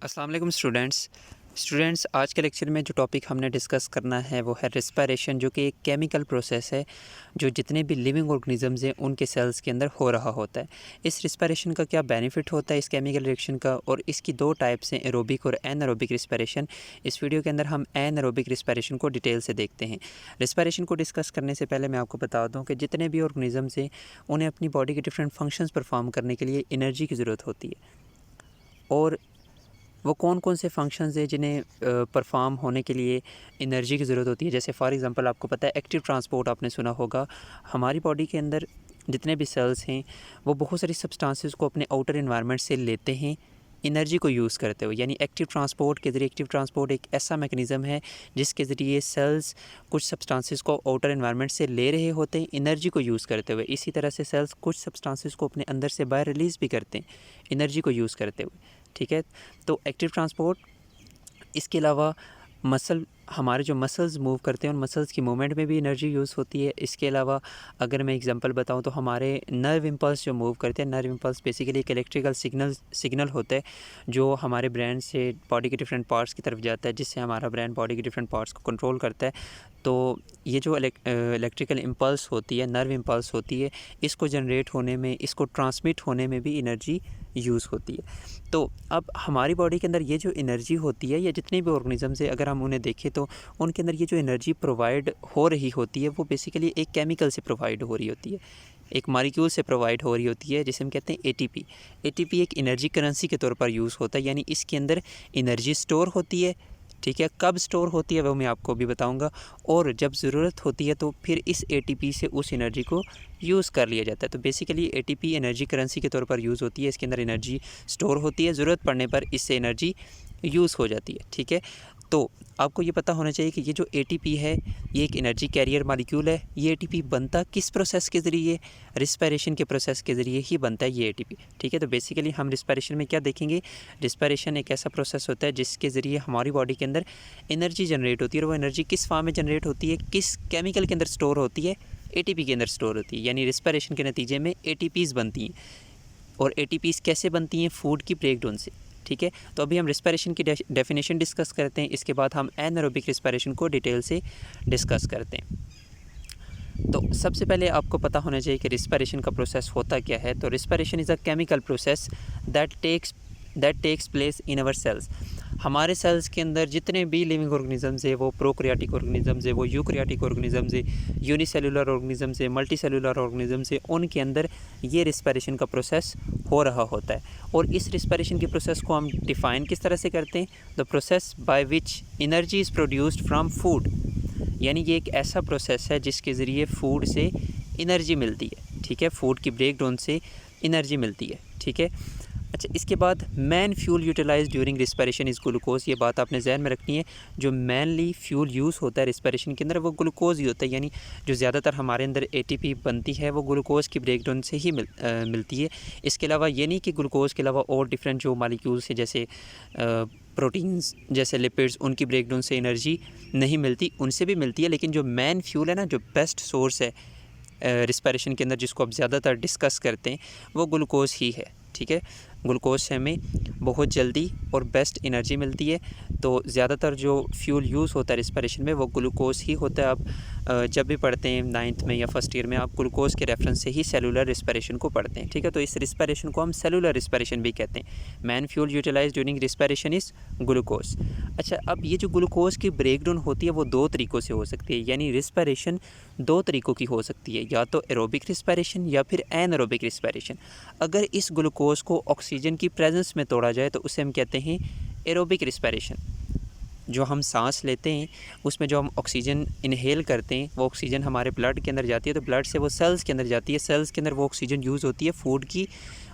अस्सलाम वालेकुम स्टूडेंट्स आज के लेक्चर में जो टॉपिक हमने डिस्कस करना है वो है रिस्पायरेशन, जो कि एक केमिकल प्रोसेस है जो जितने भी लिविंग ऑर्गेनिजम्स हैं उनके सेल्स के अंदर हो रहा होता है। इस रिस्पायरेशन का क्या बेनिफिट होता है इस केमिकल रिएक्शन का, और इसकी दो टाइप्स हैं, एरोबिक और एनारोबिक रिस्पायरेशन। इस वीडियो के अंदर हम एनारोबिक रिस्पायरेशन को डिटेल से देखते हैं। रिस्पायरेशन को डिस्कस करने से पहले मैं आपको बता दूँ कि जितने भी ऑर्गेनिजम्स हैं उन्हें अपनी बॉडी के डिफरेंट फंक्शंस परफॉर्म करने के लिए एनर्जी की ज़रूरत होती है, और वो कौन कौन से फंक्शंस हैं जिन्हें परफॉर्म होने के लिए एनर्जी की ज़रूरत होती है। जैसे फॉर एग्जांपल आपको पता है एक्टिव ट्रांसपोर्ट आपने सुना होगा। हमारी बॉडी के अंदर जितने भी सेल्स हैं वो बहुत सारी सब्सटेंसेस को अपने आउटर एनवायरनमेंट से लेते हैं एनर्जी को यूज़ करते हुए, यानी एक्टिव ट्रांसपोर्ट के ज़रिए। एक्टिव ट्रांसपोर्ट एक ऐसा मैकेनिज़्म है जिसके ज़रिए सेल्स कुछ सब्सटेंसेस को आउटर एनवायरनमेंट से ले रहे होते हैं एनर्जी को यूज़ करते हुए। इसी तरह से सेल्स कुछ सब्सटेंसेस को अपने अंदर से बाहर रिलीज़ भी करते हैं एनर्जी को यूज़ करते हुए, ठीक है। तो एक्टिव ट्रांसपोर्ट, इसके अलावा मसल, हमारे जो मसल्स मूव करते हैं उन मसल्स की मूवमेंट में भी एनर्जी यूज़ होती है। इसके अलावा अगर मैं एग्जांपल बताऊं तो हमारे नर्व इम्पल्स जो मूव करते हैं, नर्व इम्पल्स बेसिकली एक इलेक्ट्रिकल सिग्नल होता है जो हमारे ब्रेन से बॉडी के डिफरेंट पार्ट्स की तरफ जाता है, जिससे हमारा ब्रेन बॉडी के डिफरेंट पार्ट्स को कंट्रोल करता है। तो ये जो इलेक्ट्रिकल इम्पल्स होती है, नर्व इम्पल्स होती है, इसको जनरेट होने में, इसको ट्रांसमिट होने में भी एनर्जी यूज़ होती है। तो अब हमारी बॉडी के अंदर ये जो एनर्जी होती है, या जितने भी ऑर्गेनिजम्स है अगर हम उन्हें देखें तो उनके अंदर ये जो एनर्जी प्रोवाइड हो रही होती है वो बेसिकली एक केमिकल से प्रोवाइड हो रही होती है, एक मॉलिक्यूल से प्रोवाइड हो रही होती है, जिसे हम कहते हैं एटीपी। एटीपी एक एनर्जी करेंसी के तौर पर यूज़ होता है, यानी इसके अंदर एनर्जी स्टोर होती है, ठीक है। कब स्टोर होती है वो मैं आपको भी बताऊंगा, और जब ज़रूरत होती है तो फिर इस एटीपी से उस एनर्जी को यूज़ कर लिया जाता है। तो बेसिकली एटीपी एनर्जी करेंसी के तौर पर यूज़ होती है, इसके अंदर एनर्जी स्टोर होती है, ज़रूरत पड़ने पर इससे एनर्जी यूज़ हो जाती है, ठीक है। तो आपको ये पता होना चाहिए कि ये जो एटीपी है ये एक एनर्जी कैरियर मॉलिक्यूल है। ये एटीपी बनता किस प्रोसेस के ज़रिए? रिस्पायरेशन के प्रोसेस के ज़रिए ही बनता है ये एटीपी, ठीक है। तो बेसिकली हम रिस्पायरेशन में क्या देखेंगे, रिस्पायरेशन एक ऐसा प्रोसेस होता है जिसके ज़रिए हमारी बॉडी के अंदर एनर्जी जनरेट होती है, और वो एनर्जी किस फॉर्म में जनरेट होती है, किस केमिकल के अंदर स्टोर होती है, एटीपी के अंदर स्टोर होती है। यानी रिस्पायरेशन के नतीजे में एटीपीज़ बनती हैं, और एटीपीज़ कैसे बनती हैं? फूड की ब्रेकडाउन से, ठीक है। तो अभी हम रिस्पायरेशन की डेफिनेशन डिस्कस करते हैं, इसके बाद हम एनारोबिक रिस्पायरेशन को डिटेल से डिस्कस करते हैं। तो सबसे पहले आपको पता होना चाहिए कि रिस्पायरेशन का प्रोसेस होता क्या है। तो respiration is a chemical process that takes place in our cells. हमारे सेल्स के अंदर जितने भी लिविंग ऑर्गेनिजम्स है, वो प्रोकैरियोटिक ऑर्गेनिजम्स है, वो यूकैरियोटिक ऑर्गेनिजम्स है, यूनिसेलुलर ऑर्गेनिजम्स है, मल्टीसेलुलर ऑर्गेनिजम्स है, उनके अंदर ये रिस्पायरेशन का प्रोसेस हो रहा होता है। और इस रिस्पायरेशन के प्रोसेस को हम डिफ़ाइन किस तरह से करते हैं? The process by which energy is produced from food. यानी ये एक ऐसा प्रोसेस है जिसके ज़रिए फूड से एनर्जी मिलती है, ठीक है। फूड की ब्रेकडाउन से एनर्जी मिलती है, ठीक है। अच्छा, इसके बाद main fuel utilize during respiration is glucose. ये बात आपने जहन में रखनी है, जो मेनली फ्यूल यूज़ होता है रिस्पायरेशन के अंदर वो ग्लूकोज ही होता है। यानी जो ज़्यादातर हमारे अंदर एटीपी बनती है वो ग्लूकोज की ब्रेकडाउन से ही मिलती है। इसके अलावा ये नहीं कि ग्लूकोज के अलावा और डिफरेंट जो मालिक्यूल्स हैं, जैसे प्रोटीन्स, जैसे लिपिड्स, उनकी ब्रेकडाउन से एनर्जी नहीं मिलती, उनसे भी मिलती है। लेकिन जो मेन फ्यूल है ना, जो बेस्ट सोर्स है रिस्पायरेशन के अंदर, जिसको आप ज़्यादातर डिस्कस करते हैं, वो ग्लूकोज ही है, ठीक है। ग्लूकोज से हमें बहुत जल्दी और बेस्ट एनर्जी मिलती है। तो ज़्यादातर जो फ्यूल यूज़ होता है रिस्पायरेशन में वो ग्लूकोज ही होता है। आप जब भी पढ़ते हैं 9th में या फर्स्ट ईयर में, आप ग्लूकोज के रेफरेंस से ही सेलुलर रिस्पायरेशन को पढ़ते हैं, ठीक है। तो इस रिस्पायरेशन को हम सेलुलर रिस्पायरेशन भी कहते हैं। Main fuel utilize during respiration is glucose. अच्छा, अब ये जो ग्लूकोज की ब्रेकडाउन होती है वो दो तरीक़ों से हो सकती है, यानी रिस्पायरेशन दो तरीक़ों की हो सकती है, या तो एरोबिक रिस्पायरेशन या फिर एनारोबिक रिस्पायरेशन। अगर इस ग्लूकोज को ऑक्सीजन की प्रेजेंस में तोड़ा जाए तो उसे हम कहते हैं एरोबिक रिस्पायरेशन। जो हम सांस लेते हैं उसमें जो हम ऑक्सीजन इनहेल करते हैं वो ऑक्सीजन हमारे ब्लड के अंदर जाती है, तो ब्लड से वो सेल्स के अंदर जाती है, सेल्स के अंदर वो ऑक्सीजन यूज़ होती है फूड की,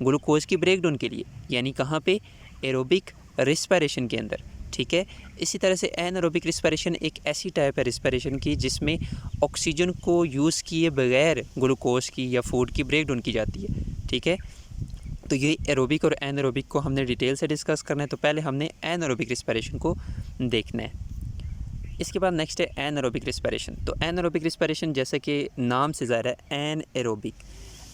ग्लूकोज की ब्रेकडाउन के लिए, यानी कहाँ पे? एरोबिक रिस्पायरेशन के अंदर, ठीक है। इसी तरह से एनारोबिक रिस्पायरेशन एक ऐसी टाइप है रिस्पायरेशन की जिसमें ऑक्सीजन को यूज़ किए बगैर ग्लूकोज की या फूड की ब्रेकडाउन की जाती है, ठीक है। तो ये एरोबिक और एनारोबिक को हमने डिटेल से डिस्कस करना है, तो पहले हमने एनारोबिक रिस्पायरेशन को देखना है। इसके बाद नेक्स्ट है एनारोबिक रिस्पायरेशन। तो एनारोबिक रिस्पायरेशन जैसे कि नाम से ज़ाहिर है, एन एरोबिक।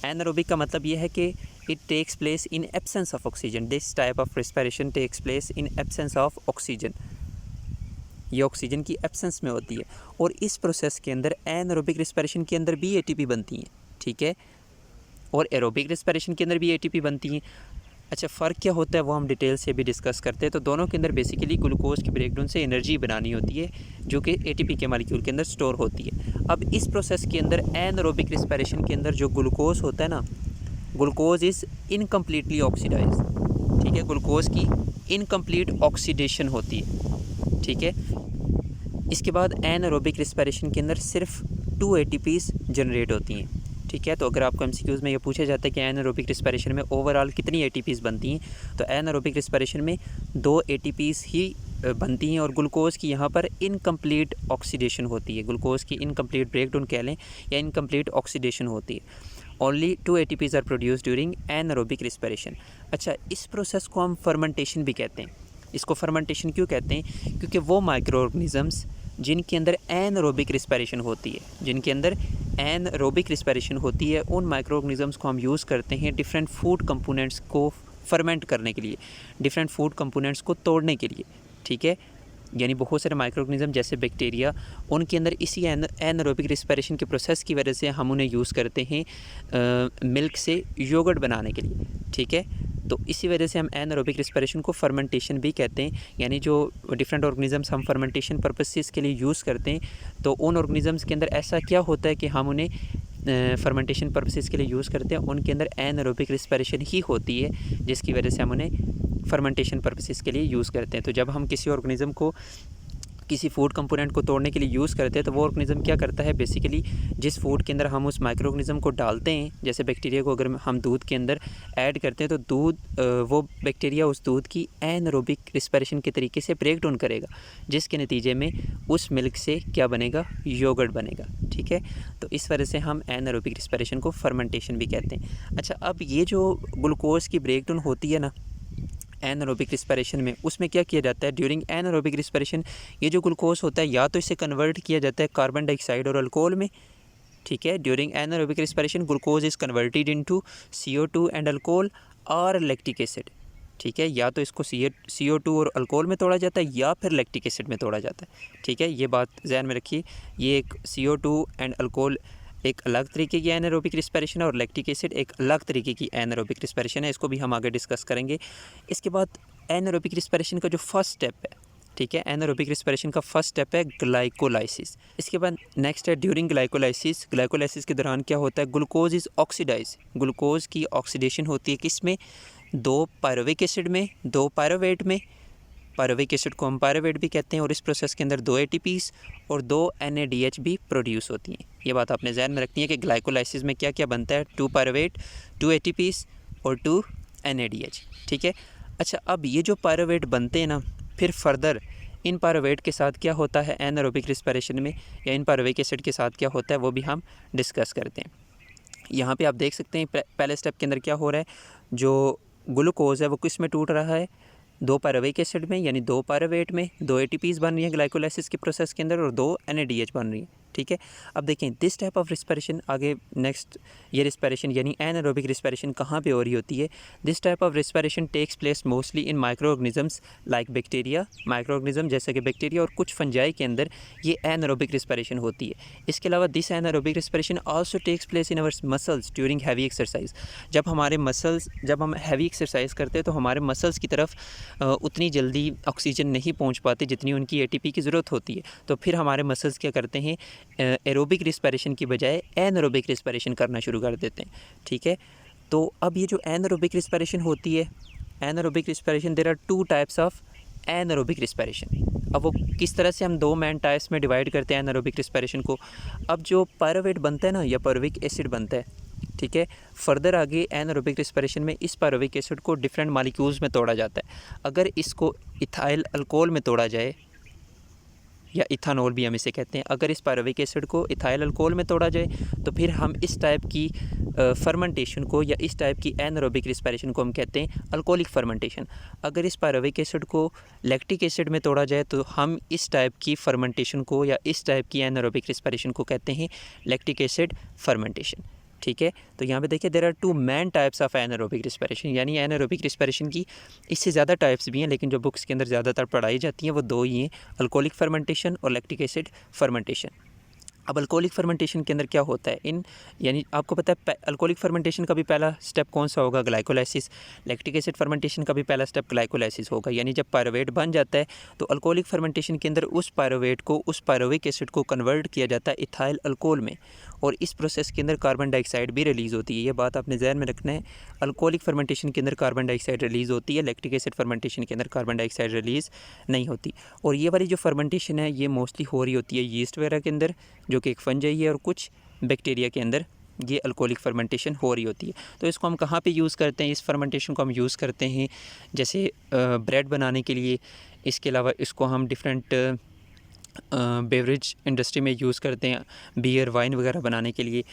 एनारोबिक का मतलब ये है कि it takes place in absence of oxygen. This type of respiration takes place in absence of oxygen. ये ऑक्सीजन की एब्सेंस में होती है। और इस प्रोसेस के अंदर एनारोबिक रिस्पिरेशन के अंदर भी एटीपी बनती हैं, ठीक है, और एरोबिक रिस्पिरेशन के अंदर भी एटीपी बनती हैं। अच्छा, फ़र्क क्या होता है वो हम डिटेल से भी डिस्कस करते हैं। तो दोनों के अंदर बेसिकली ग्लूकोज की ब्रेकडाउन से एनर्जी बनानी होती है जो कि एटीपी के मॉलिक्यूल के अंदर स्टोर होती है। अब इस प्रोसेस के अंदर एनारोबिक रिस्पिरेशन के अंदर जो ग्लूकोज होता है ना, ग्लूकोज इज़ इनकम्प्लीटली ऑक्सीडाइज, ठीक है, ग्लूकोज की इनकम्प्लीट ऑक्सीडेशन होती है, ठीक है। इसके बाद एनारोबिक रिस्पिरेशन के अंदर सिर्फ 2 एटीपीज़ जनरेट होती हैं, ठीक है। तो अगर आपको एमसीक्यूज़ में ये पूछा जाता है कि एनारोबिक रिस्पिरेशन में ओवरऑल कितनी एटीपीज़ बनती हैं, तो एनारोबिक रिस्पिरेशन में 2 एटीपीज़ ही बनती हैं और ग्लूकोज की यहाँ पर इनकम्प्लीट ऑक्सीडेशन होती है, ग्लूकोज की इनकम्प्लीट ब्रेकडाउन कह लें या इनकम्प्लीट ऑक्सीडेशन होती है। Only 2 ATPs are produce during anaerobic respiration. अच्छा, इस प्रोसेस को हम फर्मेंटेशन भी कहते हैं। इसको फर्मेंटेशन क्यों कहते हैं? क्योंकि वो माइक्रो ऑर्गेनिज़म्स जिनके अंदर एनारोबिक रिस्पिरेशन होती है, जिनके अंदर एनारोबिक रिस्पिरेशन होती है, उन माइक्रो ऑर्गेनिज़म्स को हम यूज़ करते हैं डिफरेंट फूड कंपोनेंट्स को फर्मेंट करने के लिए, डिफरेंट फूड कंपोनेंट्स को तोड़ने के लिए, ठीक है। यानी बहुत सारे माइक्रो ऑर्गेनिज़म जैसे बैक्टीरिया, उनके अंदर इसी एनारोबिक रिस्पिरेशन के प्रोसेस की वजह से हम उन्हें यूज़ करते हैं मिल्क से योगर्ट बनाने के लिए, ठीक है। तो इसी वजह से हम एनारोबिक रिस्पिरेशन को फर्मेंटेशन भी कहते हैं। यानी जो डिफरेंट ऑर्गेनिज़म्स हम फर्मेंटेशन पर्पसेस के लिए यूज़ करते हैं, तो उन ऑर्गेनिज़म्स के अंदर ऐसा क्या होता है कि हम उन्हें फर्मेंटेशन पर्पसेस के लिए यूज़ करते हैं, उनके अंदर एनारोबिक रिस्पिरेशन ही होती है, जिसकी वजह से हम उन्हें फर्मेंटेशन पर्पसेस के लिए यूज़ करते हैं। तो जब हम किसी ऑर्गेनिज़म को किसी फूड कंपोनेंट को तोड़ने के लिए यूज़ करते हैं, तो वो ऑर्गेनिज़म क्या करता है, बेसिकली जिस फूड के अंदर हम उस माइक्रो ऑर्गेनिज़म को डालते हैं, जैसे बैक्टीरिया को अगर हम दूध के अंदर ऐड करते हैं, तो वो बैक्टीरिया उस दूध की एनारोबिक रिस्पिरेशन के तरीके से ब्रेक डाउन करेगा, जिसके नतीजे में उस मिल्क से क्या बनेगा, योगर्ट बनेगा, ठीक है। तो इस वजह से हम एनारोबिक रिस्पिरेशन को फर्मेंटेशन भी कहते हैं। अच्छा, अब ये जो ग्लूकोज की ब्रेक डाउन होती है ना एनारोबिक रिस्पिरेशन में, उसमें क्या किया जाता है ड्यूरिंग एनारोबिक रिस्पिरेशन, ये जो ग्लूकोज होता है या तो इसे कन्वर्ट किया जाता है कार्बन डाइऑक्साइड और अल्कोहल में, ठीक है। During anaerobic respiration glucose is converted into CO2 and alcohol और लैक्टिक एसिड, ठीक है। या तो इसको CO2 और अल्कोहल में तोड़ा जाता है या फिर लैक्टिक एसिड में तोड़ा जाता है, ठीक है। ये बात ध्यान में रखिए, ये एक CO2 एंड अल्कोहल एक अलग तरीके की एनारोबिक रिस्पिरेशन है और लैक्टिक एसिड एक अलग तरीके की एनारोबिक रिस्पिरेशन है। इसको भी हम आगे डिस्कस करेंगे। इसके बाद एनारोबिक रिस्पिरेशन का जो फर्स्ट स्टेप है, ठीक है, एनारोबिक रिस्पिरेशन का फर्स्ट स्टेप है ग्लाइकोलाइसिस। इसके बाद नेक्स्ट है ड्यूरिंग ग्लाइकोलाइसिस। ग्लाइकोलाइसिस के दौरान क्या होता है, ग्लूकोज इज़ ऑक्सीडाइज, ग्लूकोज की ऑक्सीडेशन होती है किस में, 2 पायरुविक एसिड में, 2 पायरुवेट में। पायरुविक एसिड को हम पायरुवेट भी कहते हैं और इस प्रोसेस के अंदर 2 ATPs और 2 NADH भी प्रोड्यूस होती हैं। ये बात आपने ध्यान में रखनी है कि ग्लाइकोलाइसिस में क्या क्या बनता है, 2 पायरुवेट, 2 ATPs और 2 NADH, ठीक है। अच्छा, अब ये जो पायरुवेट बनते हैं ना, फिर फर्दर इन पायरुवेट के साथ क्या होता है एनारोबिक रिस्पिरेशन में, या इन पायरुविक एसिड के साथ क्या होता है, वो भी हम डिस्कस करते हैं। यहाँ पे आप देख सकते हैं पहले स्टेप के अंदर क्या हो रहा है, जो ग्लूकोज है वो किस में टूट रहा है, 2 पायरुविक एसिड में, यानी 2 पायरुवेट में 2 ATPs बन रही हैं ग्लाइकोलाइसिस के प्रोसेस के अंदर और 2 NADH बन रही हैं, ठीक है। अब देखें दिस टाइप ऑफ रिस्पिरेशन, आगे नेक्स्ट ये रिस्पिरेशन यानी एनारोबिक रिस्पिरेशन कहाँ पे हो रही होती है। This type of respiration takes place mostly in micro organisms like bacteria, micro organism जैसे कि बैक्टीरिया और कुछ फंजाई के अंदर ये एनारोबिक रिस्पिरेशन होती है। इसके अलावा this anaerobic respiration also takes place in our muscles during heavy exercise. जब हम हैवी एक्सरसाइज करते हैं तो हमारे मसल्स की तरफ उतनी जल्दी ऑक्सीजन नहीं पहुंच पाती जितनी उनकी ATP की ज़रूरत होती है। तो फिर हमारे मसल्स क्या करते हैं, एरोबिक रिस्पिरेशन की बजाय एनारोबिक रिस्पिरेशन करना शुरू कर देते हैं, ठीक है। तो अब ये जो एनारोबिक रिस्पिरेशन होती है, anaerobic respiration there are 2 types of anaerobic respiration. अब वो किस तरह से हम 2 मेन टाइप्स में डिवाइड करते हैं एनारोबिक रिस्पिरेशन को। अब जो पायरुवेट बनता है ना, या पायरुविक एसिड बनता है, ठीक है, फर्दर आगे एनारोबिक रिस्पिरेशन में इस पायरुविक एसिड को डिफरेंट मॉलिक्यूल्स में तोड़ा जाता है। अगर इसको इथाइल अल्कोहल में तोड़ा जाए, या इथानॉल भी हम इसे कहते हैं, अगर इस पायरुविक एसिड को इथाइल अल्कोहल में तोड़ा जाए तो फिर हम इस टाइप की फर्मेंटेशन को या इस टाइप की एनारोबिक रिस्पिरेशन को हम कहते हैं अल्कोहलिक फर्मेंटेशन। अगर इस पायरुविक एसिड को लैक्टिक एसिड में तोड़ा जाए तो हम इस टाइप की फर्मेंटेशन को या इस टाइप की एनारोबिक रिस्पिरेशन को कहते हैं लैक्टिक एसिड फर्मेंटेशन, ठीक है। तो यहाँ पे देखिए there are two main types of anaerobic respiration, यानी एनारोबिक रिस्पिरेशन की इससे ज़्यादा टाइप्स भी हैं, लेकिन जो बुक्स के अंदर ज़्यादातर पढ़ाई जाती हैं वो दो ही हैं, अल्कोहलिक फर्मेंटेशन और लैक्टिक एसिड फर्मेंटेशन। अब अल्कोहलिक फर्मेंटेशन के अंदर क्या होता है, यानी आपको पता है अल्कोहलिक फर्मेंटेशन का भी पहला स्टेप कौन सा होगा, ग्लाइकोलाइसिस। लैक्टिक एसिड फर्मेंटेशन का भी पहला स्टेप ग्लाइकोलाइसिस होगा, यानी जब पायरुवेट बन जाता है तो अल्कोहलिक फर्मेंटेशन के अंदर उस पायरुवेट को, उस पायरुविक एसिड को कन्वर्ट किया जाता है इथाइल अल्कोहल में, और इस प्रोसेस के अंदर कार्बन डाइऑक्साइड भी रिलीज़ होती है। ये बात आपने ज़हन में रखना है, अल्कोहलिक फर्मेंटेशन के अंदर कार्बन डाइऑक्साइड रिलीज़ होती है, लैक्टिक एसिड फर्मेंटेशन के अंदर कार्बन डाइऑक्साइड रिलीज़ नहीं होती। और ये वाली जो फर्मेंटेशन है ये मोस्टली हो रही होती है यीस्ट वगैरह के अंदर, जो कि एक फंजाई है, और कुछ बैक्टीरिया के अंदर ये अल्कोहलिक फर्मेंटेशन हो रही होती है। तो इसको हम कहाँ पे यूज़ करते हैं, इस फर्मेंटेशन को हम यूज़ करते हैं जैसे ब्रेड बनाने के लिए, इसके अलावा इसको हम डिफरेंट बेवरेज इंडस्ट्री में यूज़ करते हैं, बियर वाइन वगैरह बनाने के लिए।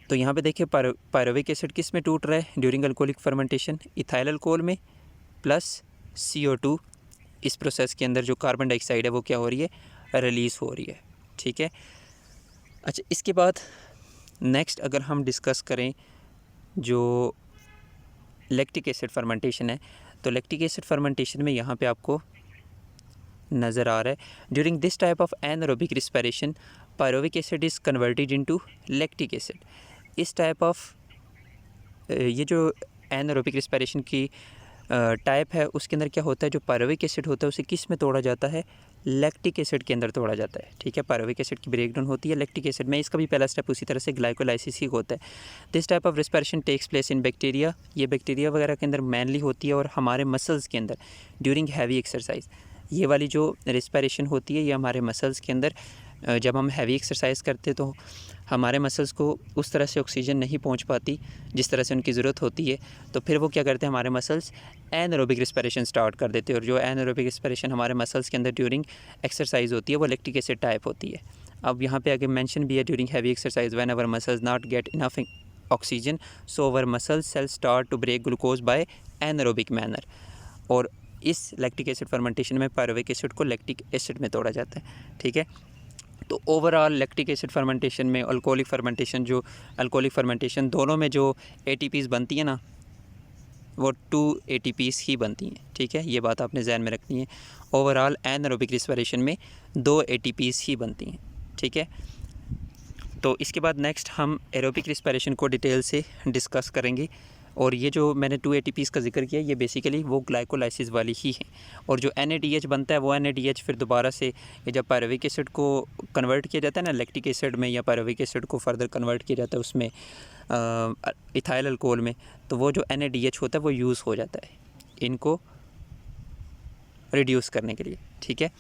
तो यहाँ पे देखिए पायरुविक एसिड किस में टूट रहा है during alcoholic fermentation, ethyl alcohol में प्लस CO2। इस प्रोसेस के अंदर जो कार्बन डाइऑक्साइड है वो क्या हो रही है, रिलीज़ हो रही है, ठीक है। अच्छा, इसके बाद नेक्स्ट अगर हम डिस्कस करें जो लैक्टिक एसिड फर्मेंटेशन है, तो लैक्टिक एसिड फर्मेंटेशन में यहाँ पे आपको नज़र आ रहा है, during this type of anaerobic respiration pyruvic acid is converted into lactic acid. इस टाइप ऑफ ये जो एनारोबिक रिस्पिरेशन की टाइप है उसके अंदर क्या होता है, जो पायरुविक एसिड होता है उसे किस में तोड़ा जाता है, लैक्टिक एसिड के अंदर तोड़ा जाता है, ठीक है। पायरुविक एसिड की ब्रेकडाउन होती है लैक्टिक एसिड में, इसका भी पहला स्टेप उसी तरह से ग्लाइकोलाइसिस ही होता है। This type of respiration takes place in bacteria, ये बैक्टीरिया वगैरह के अंदर मेनली होती है, और हमारे मसल्स के अंदर ड्यूरिंग हैवी एक्सरसाइज। ये वाली जो रिस्पिरेशन होती है ये हमारे मसल्स के अंदर जब हम हैवी एक्सरसाइज करते तो हमारे मसल्स को उस तरह से ऑक्सीजन नहीं पहुंच पाती जिस तरह से उनकी ज़रूरत होती है, तो फिर वो क्या करते हैं, हमारे मसल्स एनारोबिक रिस्पिरेशन स्टार्ट कर देते हैं। और जो एनारोबिक रिस्पिरेशन हमारे मसल्स के अंदर ड्यूरिंग एक्सरसाइज होती है वो लैक्टिक एसिड टाइप होती है। अब यहाँ पे आगे मेंशन भी है, during heavy exercise when our muscles not get enough oxygen so our muscle cell start to break glucose by anaerobic manner. और इस लैक्टिक एसिड फर्मेंटेशन में पायरुविक एसिड को लैक्टिक एसिड में तोड़ा जाता है, ठीक है। तो ओवरऑल लैक्टिक एसिड फर्मेंटेशन में अल्कोहलिक फर्मेंटेशन दोनों में जो ATPs बनती है ना वो 2 ATPs ही बनती हैं, ठीक है। ये बात आपने ज़हन में रखनी है, ओवरऑल एनारोबिक रिस्पिरेशन में 2 ATPs ही बनती हैं, ठीक है। तो इसके बाद नेक्स्ट हम एरोबिक रिस्पिरेशन को डिटेल से डिस्कस करेंगे, और ये जो मैंने 2 ATPs का जिक्र किया ये बेसिकली वो ग्लाइकोलाइसिस वाली ही है। और जो NADH बनता है वो NADH फिर दोबारा से ये जब पायरुविक एसिड को कन्वर्ट किया जाता है ना लैक्टिक एसिड में, या पायरुविक एसिड को फर्दर कन्वर्ट किया जाता है उसमें इथाइल अल्कोहल में, तो वो जो NADH होता है वो यूज़ हो जाता है इनको रिड्यूस करने के लिए, ठीक है।